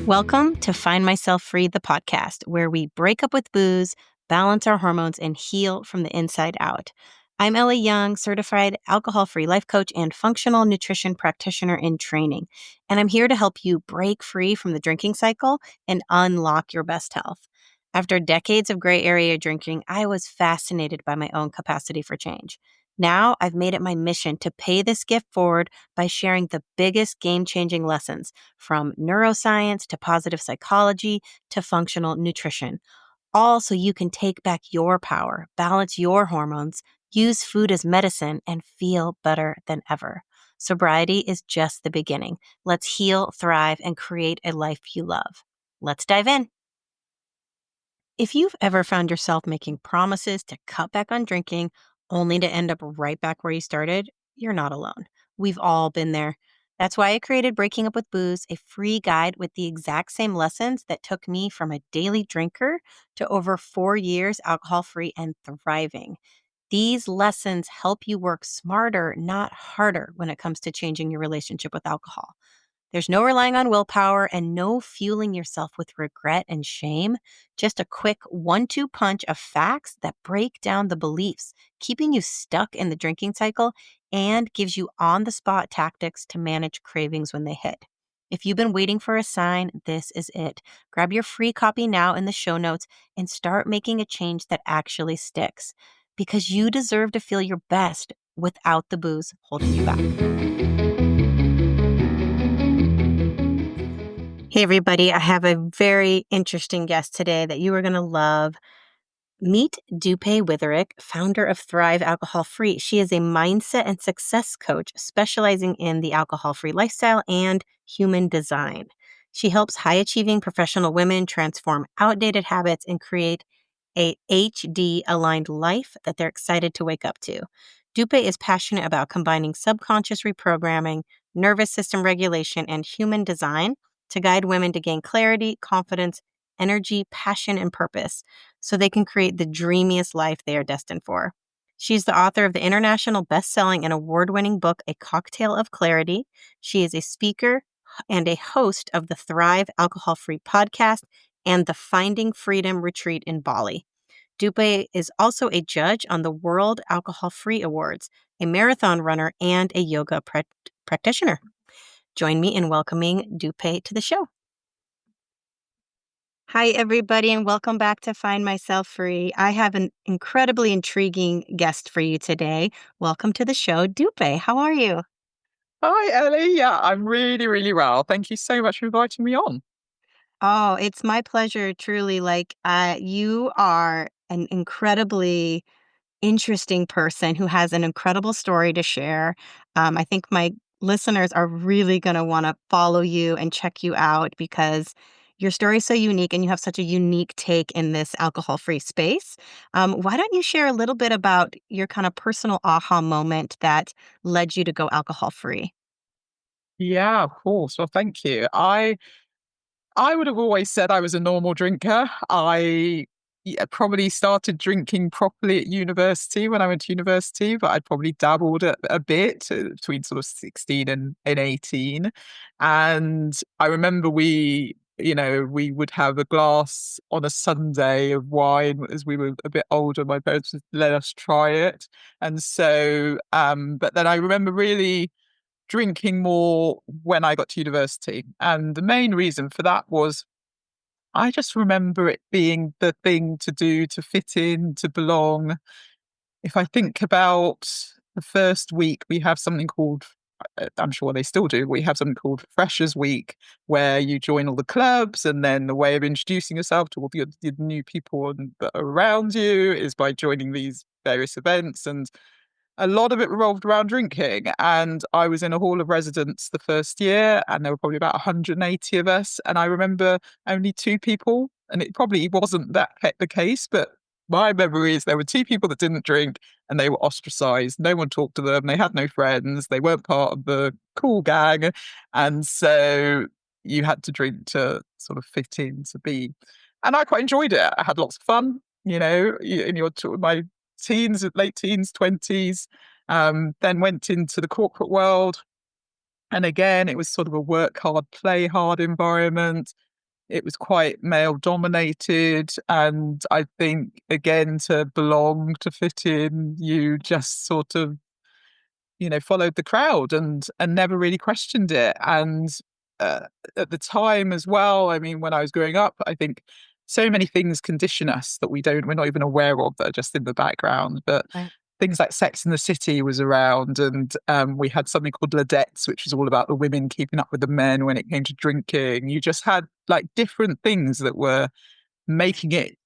Welcome to Find Myself Free, the podcast, where we break up with booze, balance our hormones, and heal from the inside out. I'm Ellie Young, certified alcohol-free life coach and functional nutrition practitioner in training, and I'm here to help you break free from the drinking cycle and unlock your best health. After decades of gray area drinking, I was fascinated by my own capacity for change. Now I've made it my mission to pay this gift forward by sharing the biggest game-changing lessons from neuroscience to positive psychology to functional nutrition, all so you can take back your power, balance your hormones, use food as medicine, and feel better than ever. Sobriety is just the beginning. Let's heal, thrive, and create a life you love. Let's dive in. If you've ever found yourself making promises to cut back on drinking only to end up right back where you started, you're not alone. We've all been there. That's why I created Breaking Up with Booze, a free guide with the exact same lessons that took me from a daily drinker to over 4 years alcohol free and thriving. These lessons help you work smarter, not harder, when it comes to changing your relationship with alcohol. There's no relying on willpower and no fueling yourself with regret and shame. Just a quick 1-2 punch of facts that break down the beliefs, keeping you stuck in the drinking cycle and gives you on the spot tactics to manage cravings when they hit. If you've been waiting for a sign, this is it. Grab your free copy now in the show notes and start making a change that actually sticks, because you deserve to feel your best without the booze holding you back. Hey, everybody. I have a very interesting guest today that you are going to love. Meet Dupe Witherick, founder of Thrive Alcohol Free. She is a mindset and success coach specializing in the alcohol-free lifestyle and human design. She helps high-achieving professional women transform outdated habits and create a HD-aligned life that they're excited to wake up to. Dupe is passionate about combining subconscious reprogramming, nervous system regulation, and human design to guide women to gain clarity, confidence, energy, passion, and purpose so they can create the dreamiest life they are destined for. She's the author of the international best-selling and award-winning book, A Cocktail of Clarity. She is a speaker and a host of the Thrive Alcohol-Free podcast and the Finding Freedom Retreat in Bali. Dupe is also a judge on the World Alcohol-Free Awards, a marathon runner, and a yoga practitioner. Join me in welcoming Dupe to the show. Hi, everybody, and welcome back to Find Myself Free. I have an incredibly intriguing guest for you today. Welcome to the show, Dupe. How are you? Hi, Ellie. Yeah, I'm really, really well. Thank you so much for inviting me on. Oh, it's my pleasure, truly. You are an incredibly interesting person who has an incredible story to share. I think my listeners are really going to want to follow you and check you out because your story is so unique and you have such a unique take in this alcohol free space. Why don't you share a little bit about your kind of personal aha moment that led you to go alcohol free? Yeah, of course. Well, thank you. I would have always said I was a normal drinker. I probably started drinking properly at university when I went to university, but I'd probably dabbled a bit between sort of 16 and 18. And I remember we would have a glass on a Sunday of wine as we were a bit older. My parents would let us try it. And so, but then I remember really drinking more when I got to university. And the main reason for that was I just remember it being the thing to do, to fit in, to belong. If I think about the first week, we have something called, I'm sure they still do, we have something called Freshers Week, where you join all the clubs, and then the way of introducing yourself to all the new people that are around you is by joining these various events. And a lot of it revolved around drinking. And I was in a hall of residence the first year, and there were probably about 180 of us. And I remember only two people, and it probably wasn't the case, but my memory is there were two people that didn't drink and they were ostracized. No one talked to them. They had no friends. They weren't part of the cool gang. And so you had to drink to sort of fit in to be. And I quite enjoyed it. I had lots of fun, in my teens, late teens, 20s, then went into the corporate world. And again, it was sort of a work hard, play hard environment. it was quite male dominated. And I think, again, to belong, to fit in, you just sort of, followed the crowd and never really questioned it. And uh, at the time as well, I mean, when I was growing up, I think so many things condition us that we're not even aware of, that are just in the background. But Right. things like Sex in the City was around, and we had something called Ladettes, which was all about the women keeping up with the men when it came to drinking. You just had like different things that were making it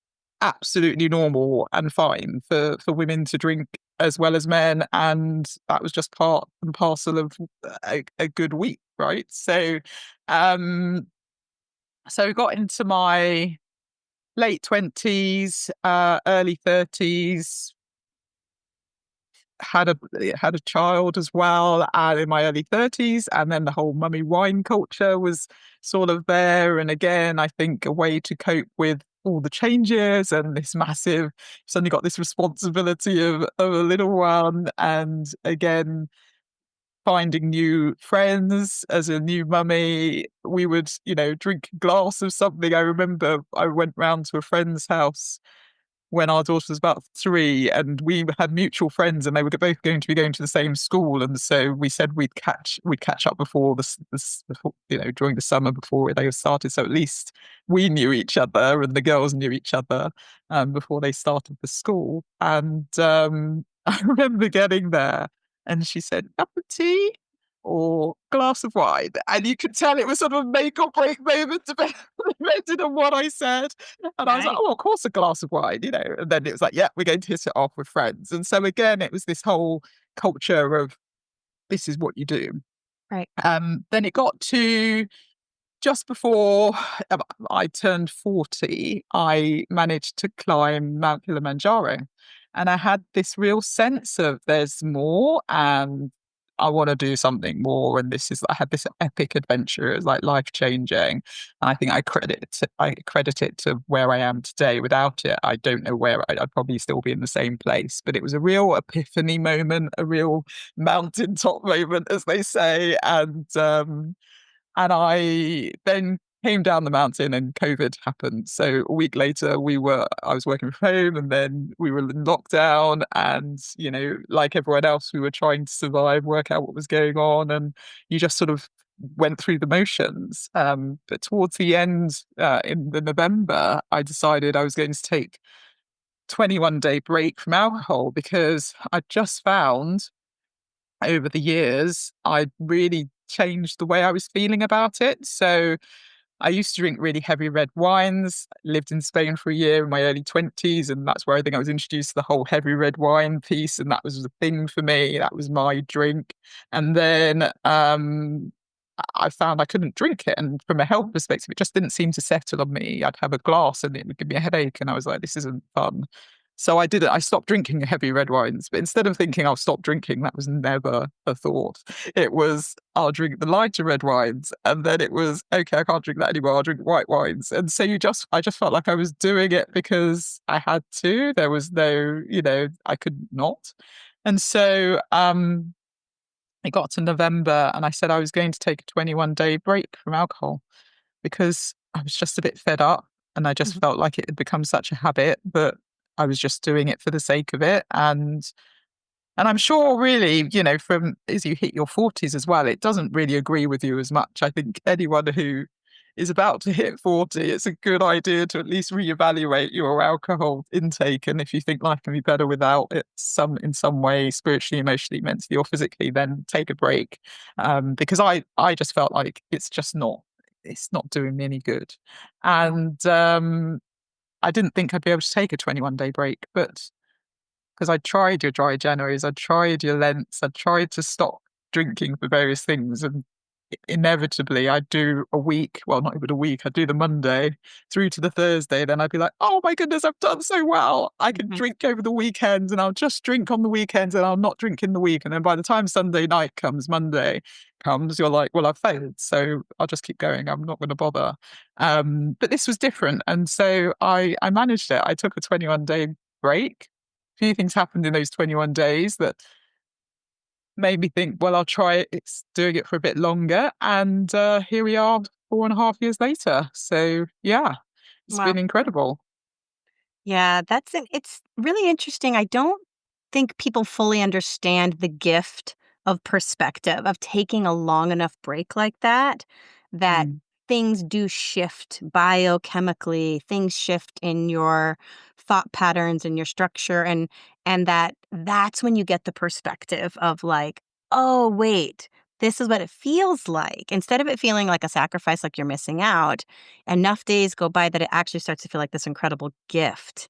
absolutely normal and fine for women to drink as well as men, and that was just part and parcel of a good week, right? Um so I got into my late 20s, early 30s, had a child as well, and in my early 30s, and then the whole mummy wine culture was sort of there. And again, I think a way to cope with all the changes and this massive, suddenly got this responsibility of a little one, and again, finding new friends as a new mummy. We would, drink a glass of something. I remember I went round to a friend's house when our daughter was about 3, and we had mutual friends, and they were both going to be going to the same school, and so we said we'd catch up before before, during the summer before they started, so at least we knew each other and the girls knew each other before they started the school. And I remember getting there, and she said, "Cup of tea or glass of wine?" And you could tell it was sort of a make or break moment, depending on what I said. And I was like, Right. "Oh, of course, a glass of wine," And then it was like, "Yeah, we're going to hit it off with friends." And so again, it was this whole culture of this is what you do. Right. Then it got to just before I turned 40, I managed to climb Mount Kilimanjaro. And I had this real sense of there's more, and I want to do something more. And I had this epic adventure. It was like life changing. And I think I credit it to where I am today. Without it, I don't know where I'd probably still be in the same place. But it was a real epiphany moment, a real mountaintop moment, as they say. And I then came down the mountain and COVID happened. So a week later, I was working from home, and then we were in lockdown. And, like everyone else, we were trying to survive, work out what was going on. And you just sort of went through the motions. But towards the end, in the November, I decided I was going to take 21-day break from alcohol, because I just found over the years, I really changed the way I was feeling about it. So I used to drink really heavy red wines. I lived in Spain for a year in my early 20s, and that's where I think I was introduced to the whole heavy red wine piece. And that was the thing for me. That was my drink. And then I found I couldn't drink it. And from a health perspective, it just didn't seem to settle on me. I'd have a glass and it would give me a headache. And I was like, this isn't fun. So I did it. I stopped drinking heavy red wines. But instead of thinking I'll stop drinking, that was never a thought. It was, I'll drink the lighter red wines. And then it was, okay, I can't drink that anymore. I'll drink white wines. And so I just felt like I was doing it because I had to. There was no, I could not. And so it got to November, and I said I was going to take a 21-day break from alcohol, because I was just a bit fed up, and I just Mhm. felt like it had become such a habit that I was just doing it for the sake of it. And I'm sure, really, from as you hit your 40s as well, it doesn't really agree with you as much. I think anyone who is about to hit 40, it's a good idea to at least reevaluate your alcohol intake. And if you think life can be better without it, in some way, spiritually, emotionally, mentally, or physically, then take a break. Because I just felt like it's not doing me any good. And I didn't think I'd be able to take a 21-day break, but because I tried your dry Januaries, I tried your Lents, I tried to stop drinking for various things, and inevitably I'd do a week, well, not even a week, I'd do the Monday through to the Thursday, then I'd be like, oh my goodness, I've done so well. I can Mhm. drink over the weekends, and I'll just drink on the weekends, and I'll not drink in the week. And then by the time Sunday night comes, Monday comes, you're like, well, I've failed, so I'll just keep going. I'm not going to bother. But this was different. And so I managed it. I took a 21-day break. A few things happened in those 21 days that made me think, well, I'll try it. It's doing it for a bit longer. And here we are 4.5 years later. So yeah, it's Wow. been incredible. Yeah, it's really interesting. I don't think people fully understand the gift of perspective, of taking a long enough break like that, that Mm. things do shift biochemically, things shift in your thought patterns and your structure, and that's when you get the perspective of like, "Oh, wait, this is what it feels like." Instead of it feeling like a sacrifice, like you're missing out, enough days go by that it actually starts to feel like this incredible gift.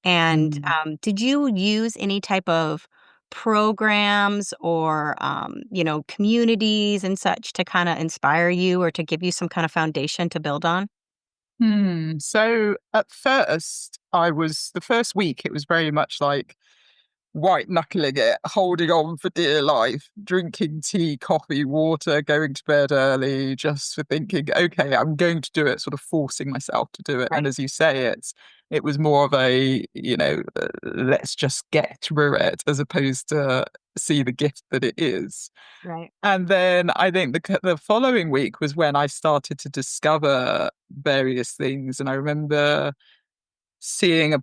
And, Mm. did you use any type of programs or, communities and such to kinda inspire you or to give you some kind of foundation to build on? So at first, the first week, it was very much like white knuckling it, holding on for dear life, drinking tea, coffee, water, going to bed early, just for thinking, okay, I'm going to do it, sort of forcing myself to do it. And Right, as you say, it was more of a, let's just get through it as opposed to see the gift that it is. right. And then I think the following week was when I started to discover various things. And I remember seeing a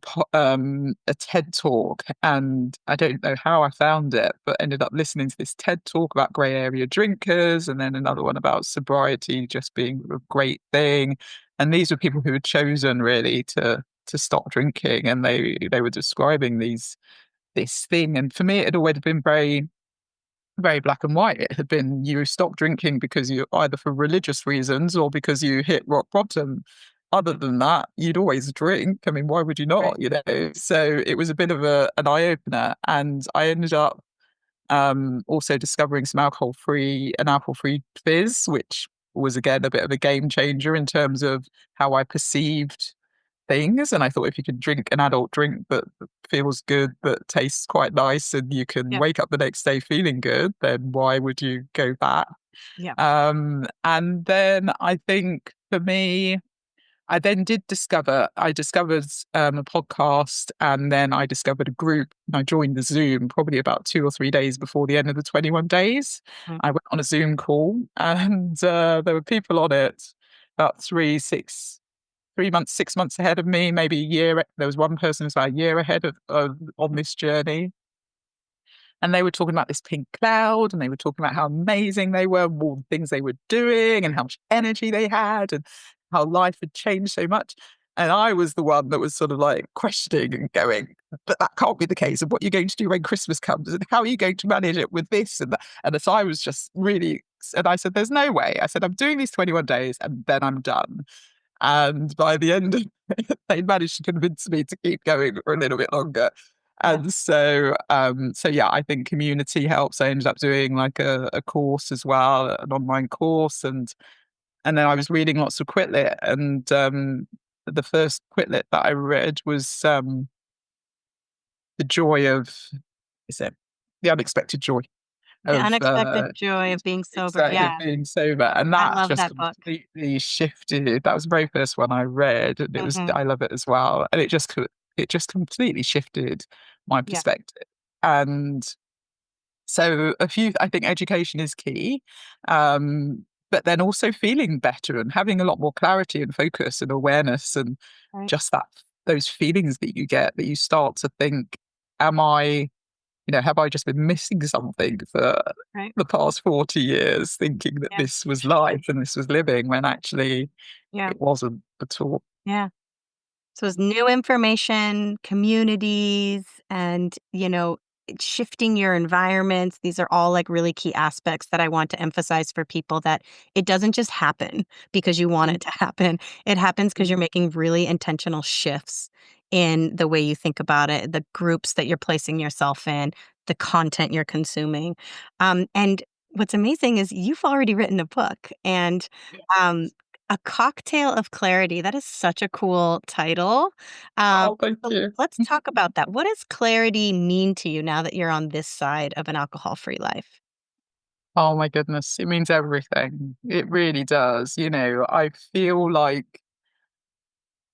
TED talk, and I don't know how I found it, but ended up listening to this TED talk about grey area drinkers, and then another one about sobriety just being a great thing. And these were people who had chosen really to stop drinking, and they were describing this thing. And for me, it had always been very black and white. It had been you stop drinking because you either for religious reasons or because you hit rock bottom. Other than that, you'd always drink. I mean, why would you not? Right. So it was a bit of an eye opener, and I ended up also discovering an alcohol free fizz, which was again a bit of a game changer in terms of how I perceived things. And I thought if you could drink an adult drink that feels good, that tastes quite nice, and you can Yeah, wake up the next day feeling good, then why would you go back? yeah. And then I think for me, I discovered a podcast, and then I discovered a group, and I joined the Zoom probably about 2 or 3 days before the end of the 21 days. Mm, I went on a Zoom call, and there were people on it about 3 months, 6 months ahead of me, maybe a year. There was one person who's about a year ahead of on this journey. And they were talking about this pink cloud, and they were talking about how amazing they were, all the things they were doing, and how much energy they had, and how life had changed so much. And I was the one that was sort of like questioning and going, but that can't be the case. And what are you going to do when Christmas comes? And how are you going to manage it with this and that? And as I was just really, and I said, there's no way. I said, I'm doing these 21 days and then I'm done. And by the end of it, they managed to convince me to keep going for a little bit longer. yeah. And so yeah, I think community helps. I ended up doing like a course as well, an online course, and then I was reading lots of Quitlet, and the first Quitlet that I read was the joy of is it the unexpected joy The of unexpected joy of being sober. exactly Yeah, being sober, and I that love just that book. completely shifted. That was the very first one I read, and Mhm. I love it as well, and it just completely shifted my Yeah, perspective. And so I think education is key, but then also feeling better and having a lot more clarity and focus and awareness, and right, just those feelings that you get, that you start to think, am I have I just been missing something for right. the past 40 years, thinking that Yeah, this was life and this was living, when actually yeah, it wasn't at all? yeah. So it's new information, communities, and, it's shifting your environments. These are all like really key aspects that I want to emphasize for people that it doesn't just happen because you want Mm, it to happen. It happens because mm, you're making really intentional shifts in the way you think about it, the groups that you're placing yourself in, the content you're consuming. And what's amazing is you've already written a book, and um, yes. a Cocktail of Clarity. That is such a cool title. Um, Oh, thank so you. let's talk about that. What does clarity mean to you now that you're on this side of an alcohol-free life? Oh my goodness, it means everything. It really does. I feel like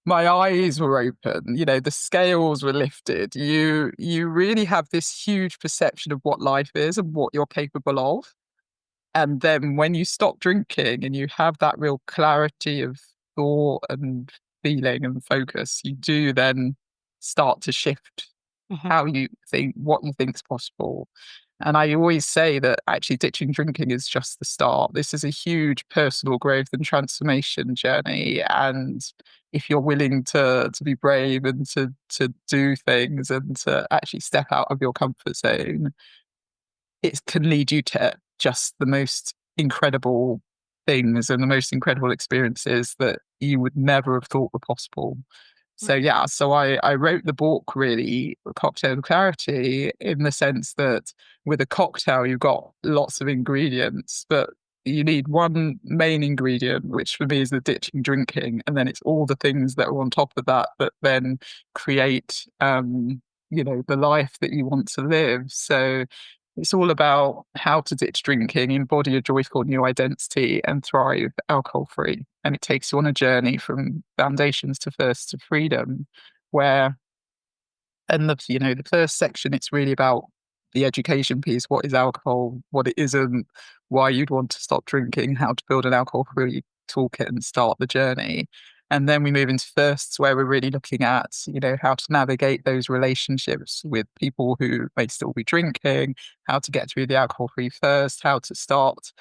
my eyes were open, the scales were lifted. You really have this huge perception of what life is and what you're capable of. And then when you stop drinking and you have that real clarity of thought and feeling and focus, you do then start to shift Mhm. how you think, what you think is possible. And I always say that actually ditching drinking is just the start. This is a huge personal growth and transformation journey. And if you're willing to be brave and to do things and to actually step out of your comfort zone, it can lead you to just the most incredible things and the most incredible experiences that you would never have thought were possible. So Right. yeah, so I wrote the book really, Cocktail of Clarity, in the sense that with a cocktail you've got lots of ingredients, but you need one main ingredient, which for me is the ditching drinking, and then it's all the things that are on top of that that then create the life that you want to live. So it's all about how to ditch drinking, embody a joyful new identity, and thrive alcohol free. And it takes you on a journey from foundations to first to freedom, where and the first section, it's really about the education piece: what is alcohol, what it isn't, why you'd want to stop drinking, how to build an alcohol free toolkit and start the journey. And then we move into firsts, where we're really looking at how to navigate those relationships with people who may still be drinking, how to get through the alcohol free first, how to start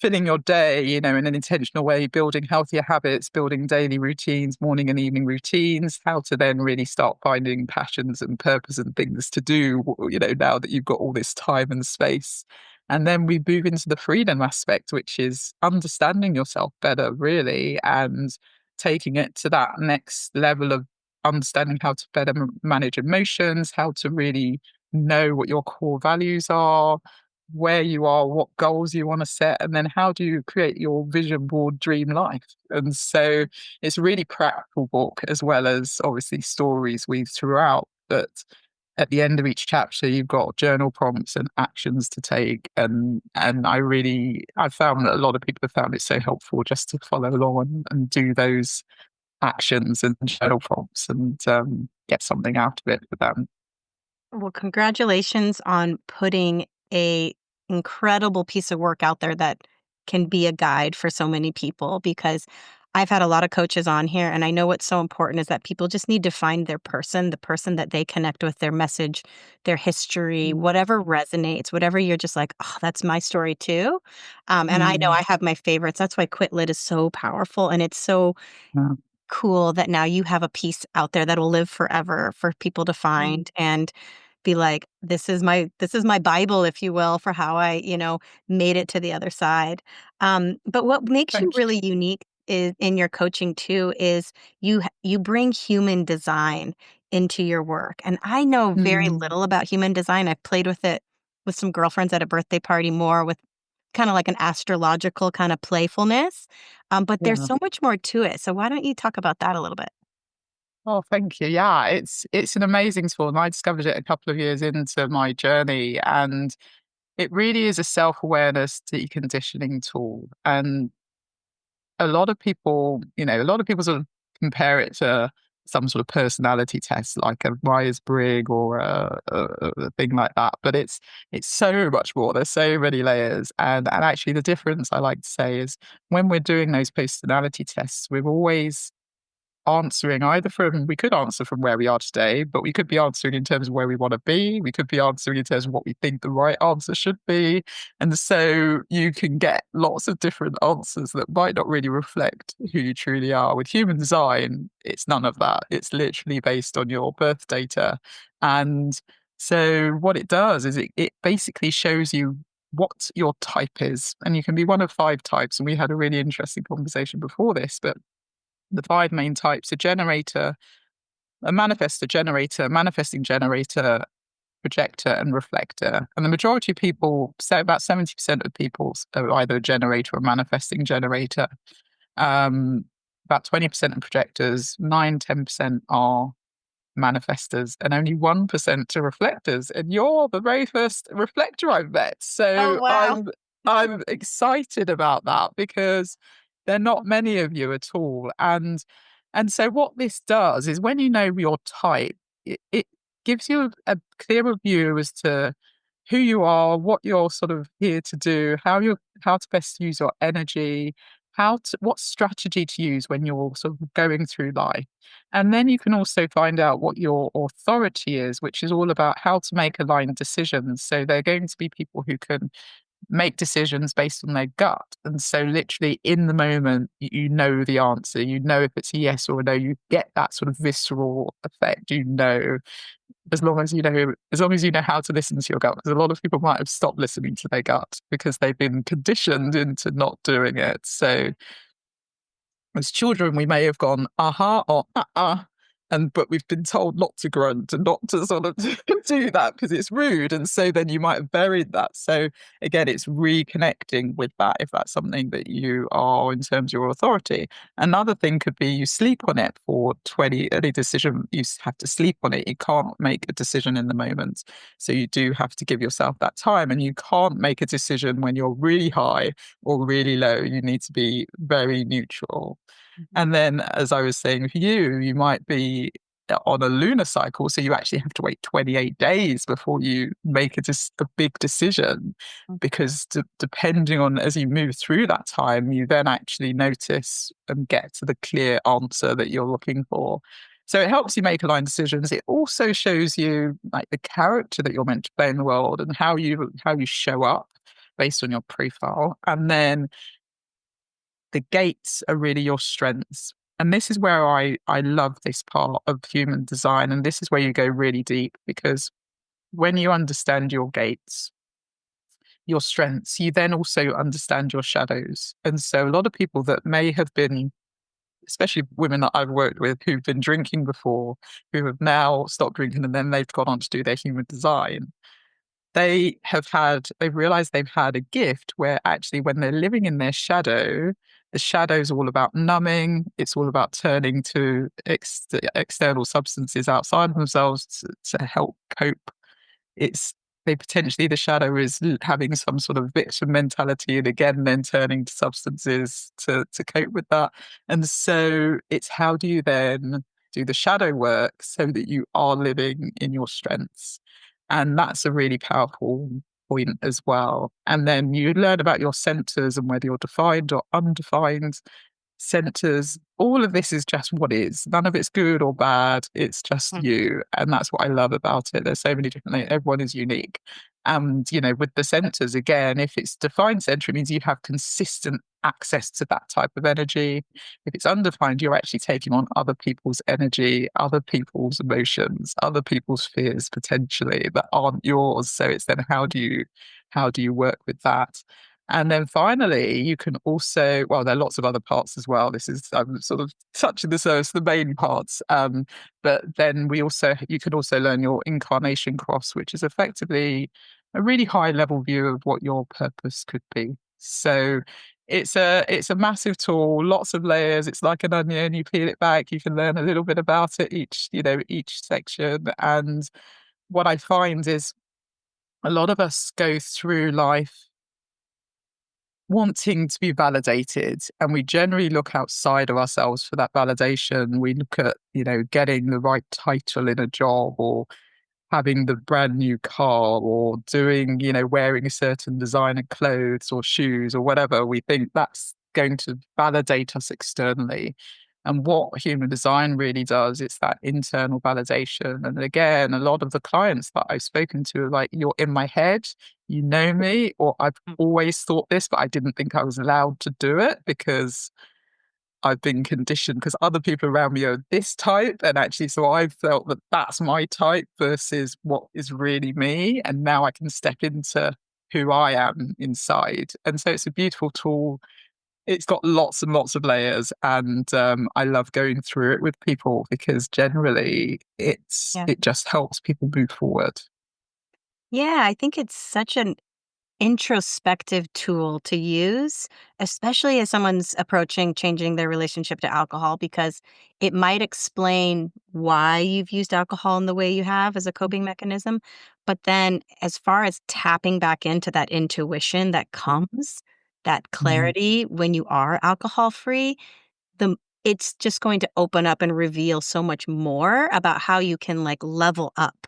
filling your day, in an intentional way, building healthier habits, building daily routines, morning and evening routines, how to then really start finding passions and purpose and things to do, now that you've got all this time and space. And then we move into the freedom aspect, which is understanding yourself better, really, and taking it to that next level of understanding how to better manage emotions, how to really know what your core values are, where you are, what goals you want to set, and then how do you create your vision board dream life. And so it's a really practical book, as well as obviously stories weaved throughout. But at the end of each chapter, you've got journal prompts and actions to take. And I found that a lot of people have found it so helpful just to follow along and do those actions and journal prompts and get something out of it for them. Well, congratulations on putting a incredible piece of work out there that can be a guide for so many people, because I've had a lot of coaches on here, and I know what's so important is that people just need to find their person, the person that they connect with, their message, their history, whatever resonates, whatever you're just like, oh, that's my story too. And I know Mm, I have my favorites. That's why Quit Lit is so powerful, and it's so yeah. cool that now you have a piece out there that'll live forever for people to find and be like, this is my Bible, if you will, for how I, made it to the other side. But what makes you Thank really unique is in your coaching too is you bring human design into your work. And I know you. very Mm, little about human design. I've played with it with some girlfriends at a birthday party, more with kind of like an astrological kind of playfulness. But there's yeah. so much more to it. So why don't you talk about that a little bit? Oh, thank you. Yeah, it's an amazing tool, and I discovered it a couple of years into my journey, and it really is a self-awareness deconditioning tool. And a lot of people sort of compare it to some sort of personality test, like a Myers-Briggs or a thing like that. But it's so much more. There's so many layers, and actually, the difference I like to say is when we're doing those personality tests, we're always answering either from we could answer from where we are today, but we could be answering in terms of where we want to be. We could be answering in terms of what we think the right answer should be. And so you can get lots of different answers that might not really reflect who you truly are. With human design, it's none of that. It's literally based on your birth data. And so what it does is it basically shows you what your type is. And you can be one of 5 types. And we had a really interesting conversation before this, but the 5 main types: a generator, a manifestor generator, manifesting generator, projector, and reflector. And the majority of people, say about 70% of people, are either a generator or manifesting generator. Um, about 20% of projectors, 10% are manifestors, and only 1% are reflectors. And you're the very first reflector I've met. Oh, So wow. I'm excited about that because there are not many of you at all. And And so what this does is when you know your type, it gives you a clearer view as to who you are, what you're sort of here to do, how to best use your energy, what strategy to use when you're sort of going through life. And then you can also find out what your authority is, which is all about how to make aligned decisions. So they're going to be people who can make decisions based on their gut. And so literally in the moment, you know the answer. You know if it's a yes or a no. You get that sort of visceral effect. You know, as long as you know how to listen to your gut. Because a lot of people might have stopped listening to their gut because they've been conditioned into not doing it. So as children, we may have gone aha or but we've been told not to grunt and not to sort of do that because it's rude. And so then you might have buried that. So again, it's reconnecting with that if that's something that you are in terms of your authority. Another thing could be you sleep on it for 20, any decision, you have to sleep on it. You can't make a decision in the moment. So you do have to give yourself that time, and you can't make a decision when you're really high or really low. You need to be very neutral. And then, as I was saying for you, you might be on a lunar cycle, so you actually have to wait 28 days before you make a big decision, because depending on as you move through that time, you then actually notice and get to the clear answer that you're looking for. So it helps you make aligned decisions. It also shows you like the character that you're meant to play in the world and how you show up based on your profile. And then the gates are really your strengths. And this is where I love this part of human design. And this is where you go really deep, because when you understand your gates, your strengths, you then also understand your shadows. And so a lot of people that may have been, especially women that I've worked with who've been drinking before, who have now stopped drinking and then they've gone on to do their human design, they've realized they've had a gift where actually when they're living in their shadow, the shadow's all about numbing. It's all about turning to external substances outside of themselves to help cope. It's the shadow is having some sort of victim mentality, and again then turning to substances to cope with that. And so it's how do you then do the shadow work so that you are living in your strengths? And that's a really powerful point as well. And then you learn about your centers and whether you're defined or undefined centers. All of this is just what is. None of it's good or bad. It's just you. And that's what I love about it. There's so many different things. Everyone is unique. And, with the centers, again, if it's defined center, it means you have consistent access to that type of energy. If it's undefined, you're actually taking on other people's energy, other people's emotions, other people's fears potentially that aren't yours. So it's then how do you work with that? And then finally, you can also, well, there are lots of other parts as well. This is sort of touching the main parts. But then you can also learn your incarnation cross, which is effectively a really high level view of what your purpose could be. So it's a massive tool, lots of layers. It's like an onion. You peel it back, you can learn a little bit about it each section. And what I find is a lot of us go through life wanting to be validated, and we generally look outside of ourselves for that validation. We look at getting the right title in a job, or having the brand new car, or wearing a certain designer clothes or shoes or whatever. We think that's going to validate us externally. And what human design really does, it's that internal validation. And again, a lot of the clients that I've spoken to are like, you're in my head, you know me, or I've always thought this, but I didn't think I was allowed to do it because I've been conditioned because other people around me are this type. And actually, so I've felt that that's my type versus what is really me. And now I can step into who I am inside. And so it's a beautiful tool. It's got lots and lots of layers. And I love going through it with people because generally it just helps people move forward. Yeah, I think it's such an introspective tool to use, especially as someone's approaching changing their relationship to alcohol, because it might explain why you've used alcohol in the way you have as a coping mechanism. But then, as far as tapping back into that intuition that comes, that Mhm. clarity when you are alcohol free, the it's just going to open up and reveal so much more about how you can like level up.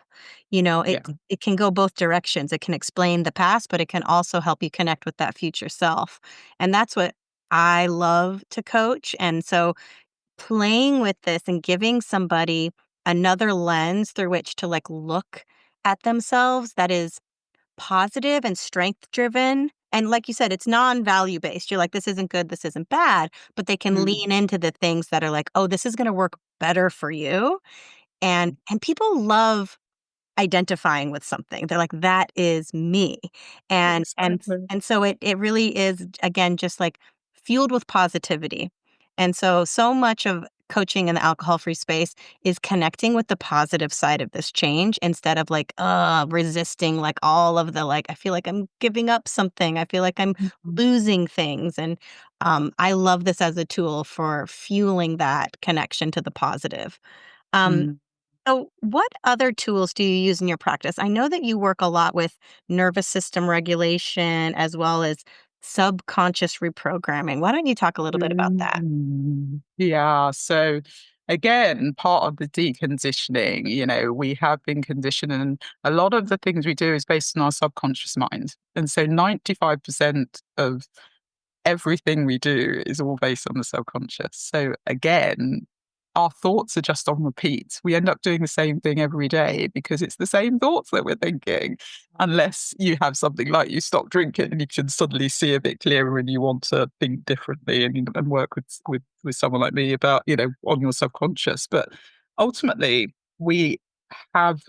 You know, Yeah. it can go both directions. It can explain the past, but it can also help you connect with that future self. And that's what I love to coach. And so playing with this and giving somebody another lens through which to like look at themselves that is positive and strength driven. And like you said, it's non-value based. You're like, this isn't good, this isn't bad, but they can Mm, lean into the things that are like, oh, this is going to work better for you. And people love identifying with something. They're like, "That is me." And and exactly. and so it really is, again, just, like, fueled with positivity. And so much of coaching in the alcohol-free space is connecting with the positive side of this change instead of, like, resisting, like, all of the, like, "I feel like I'm giving up something. I feel like I'm Mhm. losing things." And, I love this as a tool for fueling that connection to the positive. Um Mm. so, what other tools do you use in your practice? I know that you work a lot with nervous system regulation as well as subconscious reprogramming. Why don't you talk a little bit about that? Yeah. So again, part of the deconditioning, we have been conditioned, and a lot of the things we do is based on our subconscious mind. And so 95% of everything we do is all based on the subconscious. So again, our thoughts are just on repeat. We end up doing the same thing every day because it's the same thoughts that we're thinking. Unless you have something like you stop drinking and you can suddenly see a bit clearer and you want to think differently and work with someone like me about, on your subconscious. But ultimately, we have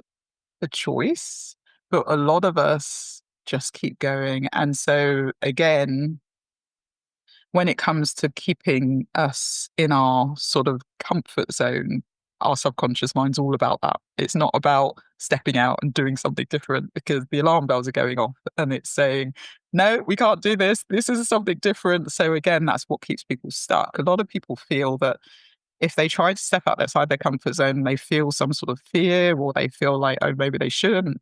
a choice, but a lot of us just keep going. And so again, when it comes to keeping us in our sort of comfort zone, our subconscious mind's all about that. It's not about stepping out and doing something different because the alarm bells are going off and it's saying, no, we can't do this. This is something different. So again, that's what keeps people stuck. A lot of people feel that if they try to step outside their comfort zone, they feel some sort of fear or they feel like, oh, maybe they shouldn't.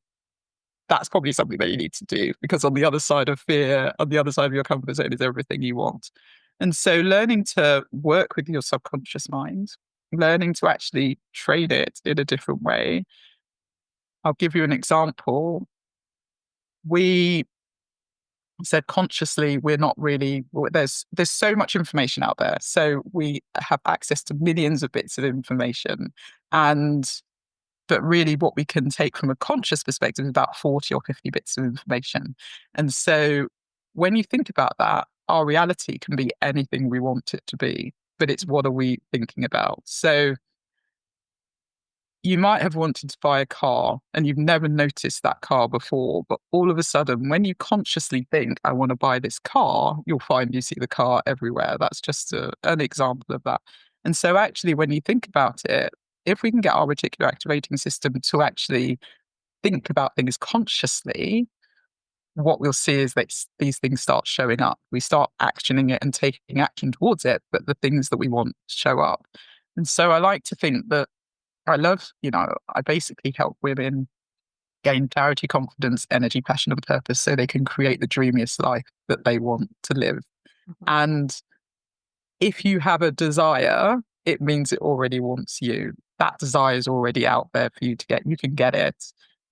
That's probably something that you need to do because on the other side of fear, on the other side of your comfort zone is everything you want. And so learning to work with your subconscious mind, learning to actually train it in a different way. I'll give you an example. We said consciously we're not really there's so much information out there. So we have access to millions of bits of information. And but really, what we can take from a conscious perspective is about 40 or 50 bits of information. And so when you think about that, our reality can be anything we want it to be, but it's what are we thinking about? So you might have wanted to buy a car and you've never noticed that car before, but all of a sudden, when you consciously think, I want to buy this car, you'll find you see the car everywhere. That's just an example of that. And so, actually, when you think about it, if we can get our reticular activating system to actually think about things consciously, what we'll see is that these things start showing up. We start actioning it and taking action towards it, but the things that we want show up. And so I like to think that I basically help women gain clarity, confidence, energy, passion, and purpose so they can create the dreamiest life that they want to live. Mhm, And if you have a desire, it means it already wants you. That desire is already out there for you to get. You can get it,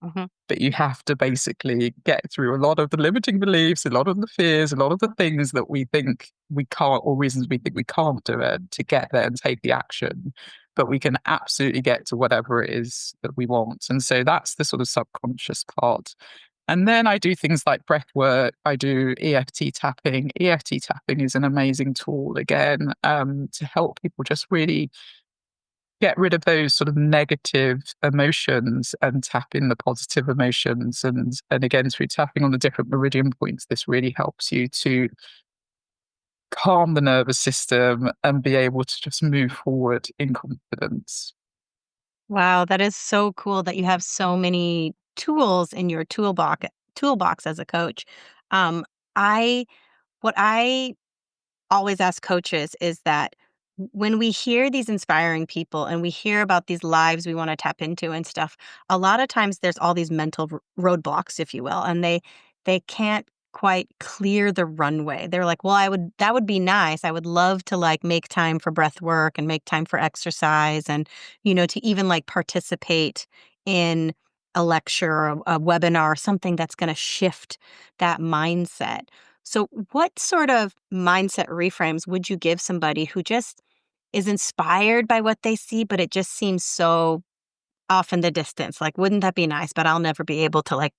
mhm, but you have to basically get through a lot of the limiting beliefs, a lot of the fears, a lot of the things that we think we can't, or reasons we think we can't do it to get there and take the action. But we can absolutely get to whatever it is that we want. And so that's the sort of subconscious part. And then I do things like breath work. I do EFT tapping. EFT tapping is an amazing tool, again, to help people just really get rid of those sort of negative emotions and tap in the positive emotions. And again, through tapping on the different meridian points, this really helps you to calm the nervous system and be able to just move forward in confidence. wow, that is so cool that you have so many tools in your toolbox as a coach. Um, I what I always ask coaches is that when we hear these inspiring people and we hear about these lives we want to tap into and stuff, a lot of times there's all these mental roadblocks, if you will, and they can't quite clear the runway. They're like, well, that would be nice. I would love to like make time for breath work and make time for exercise and, to even like participate in a lecture or a webinar, something that's going to shift that mindset. So, what sort of mindset reframes would you give somebody who just is inspired by what they see, but it just seems so off in the distance? Like, wouldn't that be nice? But I'll never be able to like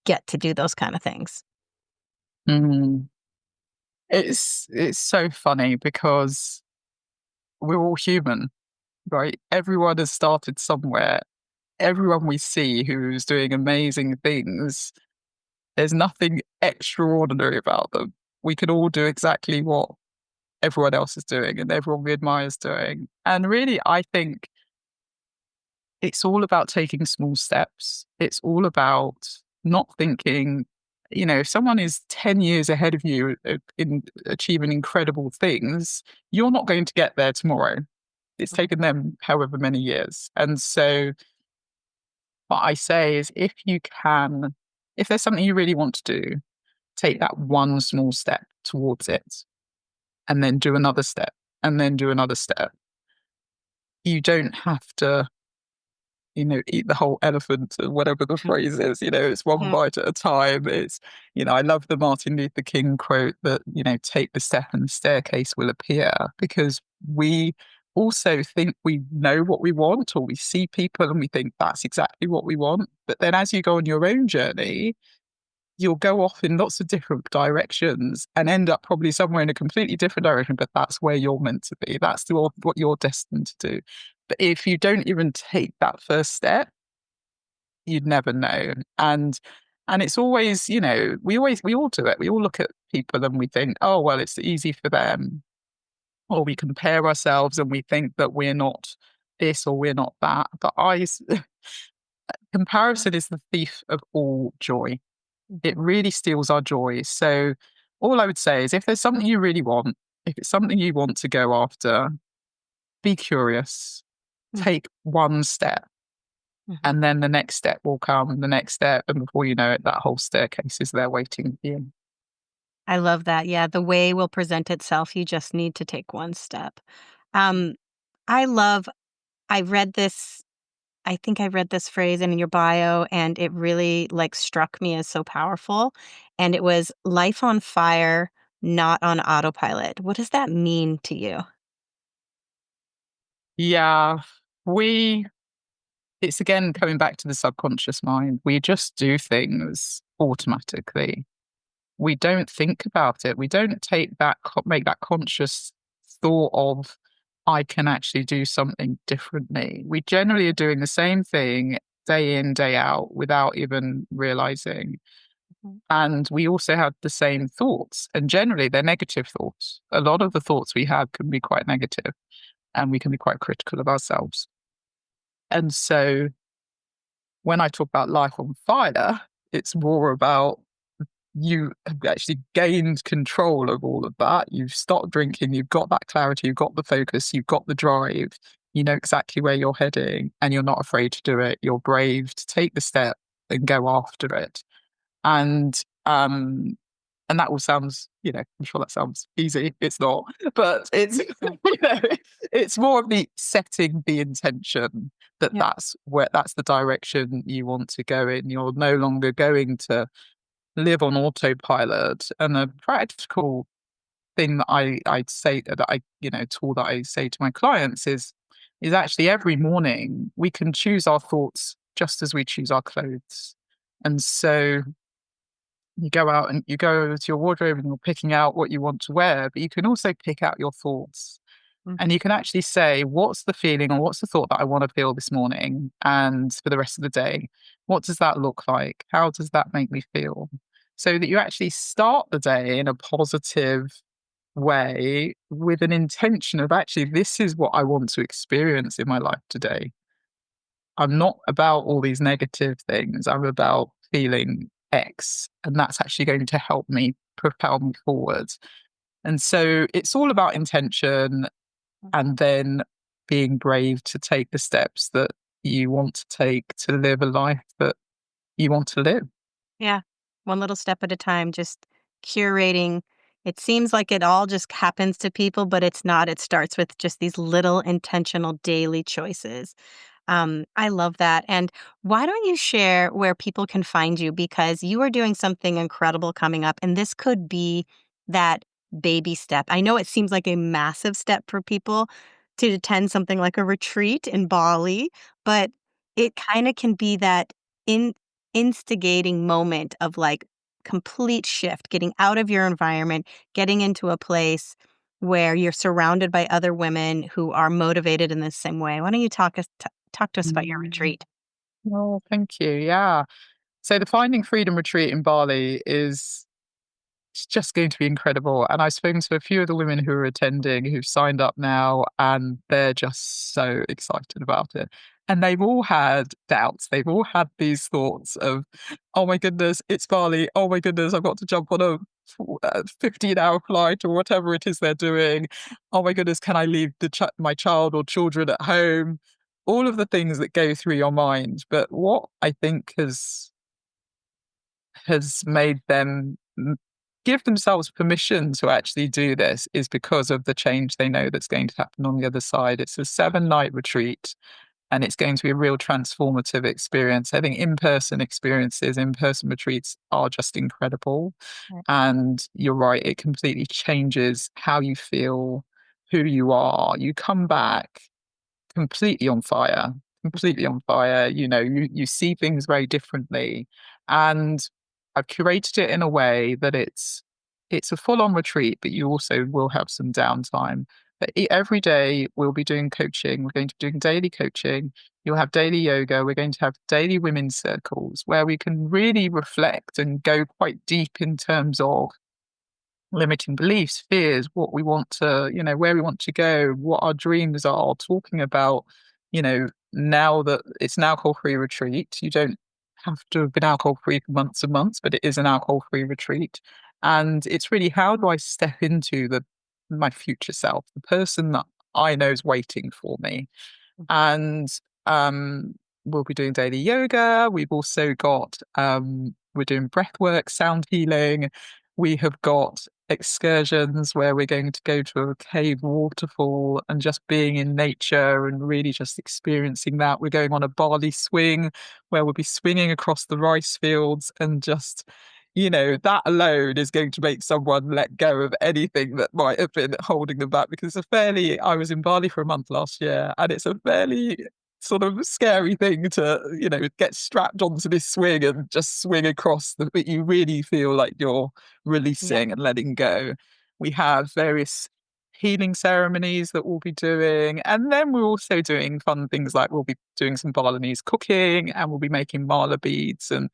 get to do those kind of things. Mm. It's so funny because we're all human, right? Everyone has started somewhere. Everyone we see who's doing amazing things, there's nothing extraordinary about them. We can all do exactly what everyone else is doing and everyone we admire is doing. And really, I think it's all about taking small steps. It's all about not thinking, if someone is 10 years ahead of you in achieving incredible things, you're not going to get there tomorrow. It's taken them however many years. And so what I say is if there's something you really want to do, take that one small step towards it and then do another step and then do another step. You don't have to eat the whole elephant or whatever the phrase is, it's one Mhm. bite at a time. I love the Martin Luther King quote that, take the step and the staircase will appear, because we also think we know what we want, or we see people and we think that's exactly what we want. But then as you go on your own journey, you'll go off in lots of different directions and end up probably somewhere in a completely different direction, but that's where you're meant to be. That's what you're destined to do. But if you don't even take that first step, you'd never know. And it's always, we all do it. We all look at people and we think, oh, well, it's easy for them. Or we compare ourselves and we think that we're not this or we're not that. But comparison is the thief of all joy. It really steals our joy. So all I would say is if there's something you really want, if it's something you want to go after, be curious, Mhm. take one step, Mhm. and then the next step will come, and the next step. And before you know it, that whole staircase is there waiting for you. I love that. Yeah, the way will present itself. You just need to take one step. Um, I love, I read this, I think I read this phrase in your bio and it really like struck me as so powerful. And it was life on fire, not on autopilot. What does that mean to you? Yeah, we, it's again coming back to the subconscious mind. We just do things automatically. We don't think about it. We don't make that conscious thought of, I can actually do something differently. We generally are doing the same thing day in, day out without even realizing. Mhm. And we also have the same thoughts. And generally, they're negative thoughts. A lot of the thoughts we have can be quite negative, and we can be quite critical of ourselves. And so when I talk about life on fire, it's more about you have actually gained control of all of that. You've stopped drinking, you've got that clarity, you've got the focus, you've got the drive, you know exactly where you're heading, and you're not afraid to do it. You're brave to take the step and go after it. And and that all sounds, I'm sure that sounds easy. It's not, but it's it's more of the setting the intention that Yep. that's the direction you want to go in. You're no longer going to live on autopilot. And a practical thing that I'd say that tool that I say to my clients is actually every morning we can choose our thoughts just as we choose our clothes. And so you go out and you go to your wardrobe and you're picking out what you want to wear, but you can also pick out your thoughts. And Mhm. you can actually say, what's the feeling or what's the thought that I want to feel this morning and for the rest of the day? What does that look like? How does that make me feel? So that you actually start the day in a positive way with an intention of actually, this is what I want to experience in my life today. I'm not about all these negative things. I'm about feeling X, and that's actually going to help me propel me forward. And so it's all about intention and then being brave to take the steps that you want to take to live a life that you want to live. Yeah. One little step at a time, just curating. It seems like it all just happens to people, but it's not. It starts with just these little intentional daily choices. I love that. And why don't you share where people can find you? Because you are doing something incredible coming up, and this could be that baby step. I know it seems like a massive step for people to attend something like a retreat in Bali, but it kind of can be that in instigating moment of like complete shift, getting out of your environment, getting into a place where you're surrounded by other women who are motivated in the same way. Why don't you talk to us about your Mm. retreat? Oh, thank you. Yeah. So the Finding Freedom retreat in Bali is it's just going to be incredible. And I've spoken to a few of the women who are attending who've signed up now, and they're just so excited about it. And they've all had doubts. They've all had these thoughts of, oh my goodness, it's Bali. Oh my goodness, I've got to jump on a 15-hour flight or whatever it is they're doing. Oh my goodness, can I leave my child or children at home? All of the things that go through your mind. But what I think has made them give themselves permission to actually do this is because of the change they know that's going to happen on the other side. It's a 7-night retreat and it's going to be a real transformative experience. I think in-person experiences, in-person retreats are just incredible. Right. And you're right, it completely changes how you feel, who you are. You come back completely on fire, completely on fire. You see things very differently. And I've curated it in a way that it's a full-on retreat, but you also will have some downtime. But every day we'll be doing coaching. We're going to be doing daily coaching. You'll have daily yoga. We're going to have daily women's circles where we can really reflect and go quite deep in terms of limiting beliefs, fears, what we want to, where we want to go, what our dreams are, talking about, now that it's an alcohol-free retreat, you don't have to have been alcohol-free for months and months, but it is an alcohol-free retreat. And it's really, how do I step into my future self, the person that I know is waiting for me? And we'll be doing daily yoga. We've also got we're doing breath work, sound healing. We have got excursions where we're going to go to a cave waterfall and just being in nature and really just experiencing that. We're going on a Bali swing where we'll be swinging across the rice fields and just, that alone is going to make someone let go of anything that might have been holding them back, because I was in Bali for a month last year, and it's a fairly sort of scary thing to, get strapped onto this swing and just swing across but you really feel like you're Yeah. releasing and letting go. We have various healing ceremonies that we'll be doing. And then we're also doing fun things like we'll be doing some Balinese cooking, and we'll be making mala beads and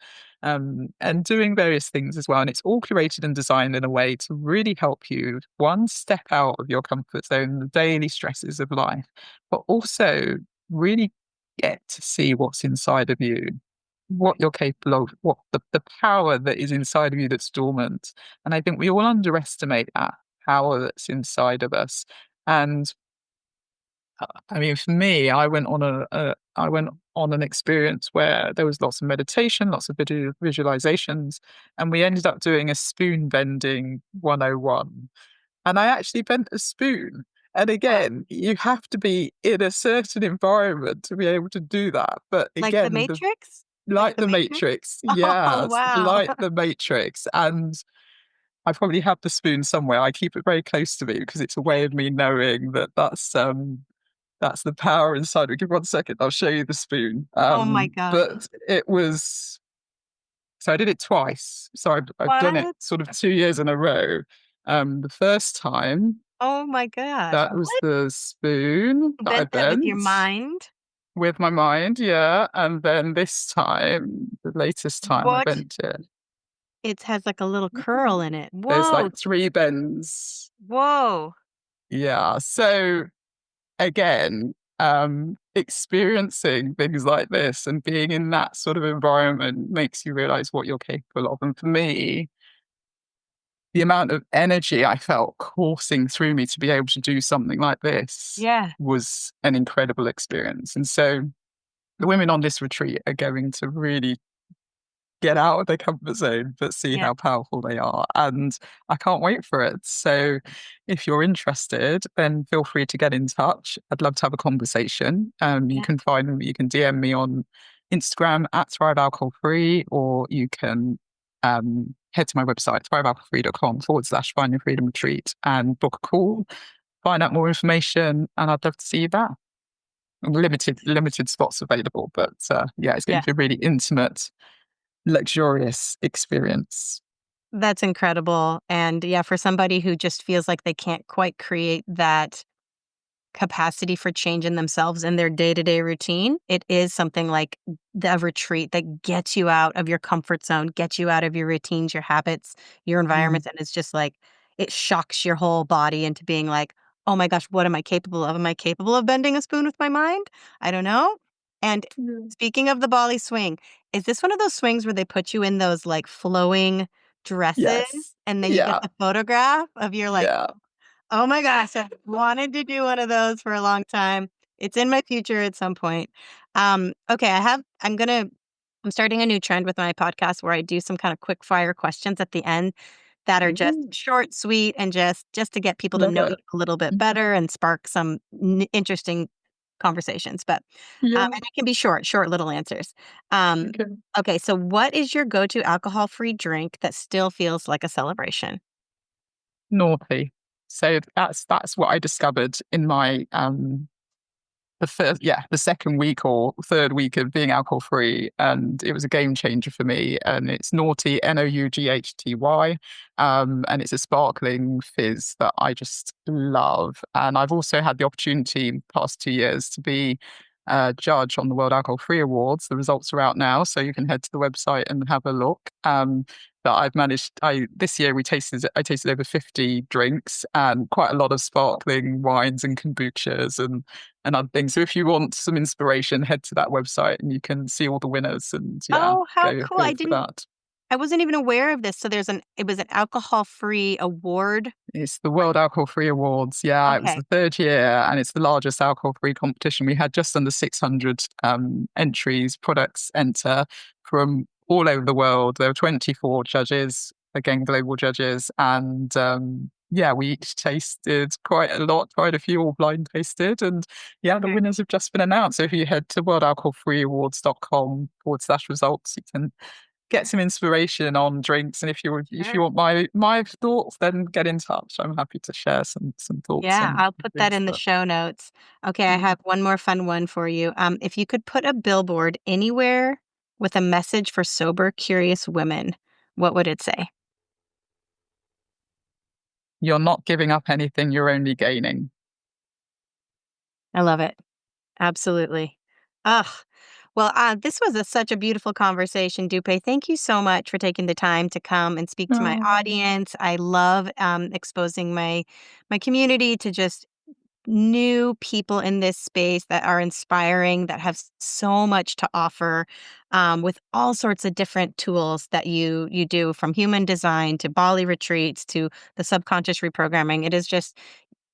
doing various things as well. And it's all curated and designed in a way to really help you, one, step out of your comfort zone, the daily stresses of life, but also really get to see what's inside of you, what you're capable of, what the power that is inside of you that's dormant. And I think we all underestimate that power that's inside of us. And I mean, for me, I went on an experience where there was lots of meditation, lots of visualizations, and we ended up doing a spoon bending 101. And I actually bent a spoon. And Wow. again, you have to be in a certain environment to be able to do that. But Like the again, Matrix? Like like the the Matrix? Matrix, Oh, yes, wow. like the Matrix. And I probably have the spoon somewhere. I keep it very close to me because it's a way of me knowing that that's the power inside me. Give 1 second, I'll show you the spoon. Oh my gosh. But it was so I did it twice. So I've done it What? sort of 2 years in a row. The first time, Oh my gosh. that was What? the spoon that I Bent that with your bent mind? with my mind, yeah. And then this time, the latest time I What? bent it, It has like a little curl in it. there's Whoa. like 3 bends. Whoa. Yeah. So again, experiencing things like this and being in that sort of environment makes you realize what you're capable of. And for me, the amount of energy I felt coursing through me to be able to do something like this Yeah. was an incredible experience. And so the women on this retreat are going to really get out of their comfort zone, but see Yeah. how powerful they are. And I can't wait for it. So if you're interested, then feel free to get in touch. I'd love to have a conversation. You Yeah. can find me, you can DM me on Instagram at Thrive Alcohol Free, or you can head to my website, thrivealcoholfree.com/find your freedom retreat and book a call, find out more information, and I'd love to see you there. Limited spots available, but yeah, it's going Yeah. to be a really intimate, luxurious experience. That's incredible. And yeah, for somebody who just feels like they can't quite create that capacity for change in themselves in their day-to-day routine, it is something like the retreat that gets you out of your comfort zone, gets you out of your routines, your habits, your Mm, environments, and it's just like it shocks your whole body into being like, "Oh my gosh, what am I capable of? Am I capable of bending a spoon with my mind? I don't know." And yeah. speaking of the Bali swing, is this one of those swings where they put you in those like flowing dresses Yes. and then you get Yeah. the photograph of your like, Yeah. oh my gosh, I've wanted to do one of those for a long time. It's in my future at some point. Okay, I'm starting a new trend with my podcast where I do some kind of quick fire questions at the end that are just Ooh, short, sweet, and just to get people to love know you it. a little bit better and spark some interesting conversations. But Yeah. and it can be short little answers. Um, Okay. okay, so what is your go-to alcohol-free drink that still feels like a celebration? Naughty. So that's what I discovered in my the second week or third week of being alcohol free, and it was a game changer for me. And it's Naughty, Noughty, and it's a sparkling fizz that I just love. And I've also had the opportunity in the past 2 years to be a judge on the World Alcohol Free Awards. The results are out now, so you can head to the website and have a look. But I've managed. I this year I tasted over 50 drinks and quite a lot of sparkling wines and kombuchas and other things. So if you want some inspiration, head to that website and you can see all the winners and yeah, Oh, how cool. go for that. I wasn't even aware of this. So it was an alcohol-free award. It's the World Alcohol Free Awards. Yeah, it was Okay. the third year and it's the largest alcohol free competition. We had just under 600 entries, products enter from all over the world. There were 24 judges, again, global judges. And yeah, we each tasted quite a lot, quite a few all blind tasted. And yeah, the Okay. winners have just been announced. So if you head to worldalcoholfreeawards.com/results, you can get some inspiration on drinks. And if you Sure. want my thoughts, then get in touch. I'm happy to share some thoughts Yeah, on I'll put that drinks. in the But show notes. Okay, I mm, have one more fun one for you. If you could put a billboard anywhere with a message for sober, curious women, what would it say? you're not giving up anything, you're only gaining. I love it. Absolutely. Ugh. Well, this was such a beautiful conversation, Dupe. Thank you so much for taking the time to come and speak to my Oh, audience. I love exposing my community to just new people in this space that are inspiring, that have so much to offer, with all sorts of different tools that you do, from human design to Bali retreats to the subconscious reprogramming. It is just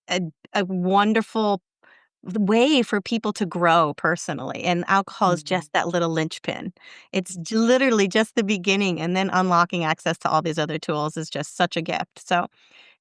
a, a wonderful way for people to grow personally, and alcohol is mm, just that little linchpin. It's literally just the beginning, and then unlocking access to all these other tools is just such a gift. So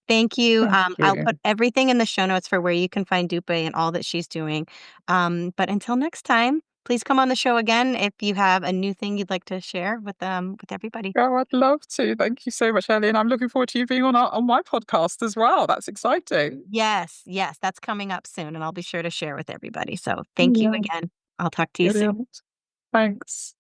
thank you. thank I'll you. put everything in the show notes for where you can find Dupe and all that she's doing. But until next time, please come on the show again if you have a new thing you'd like to share with everybody. Oh, I'd love to. Thank you so much, Ellie. And I'm looking forward to you being on my podcast as well. That's exciting. Yes, yes, that's coming up soon, and I'll be sure to share with everybody. So thank you Yeah, again. I'll talk to you soon. brilliant. Thanks.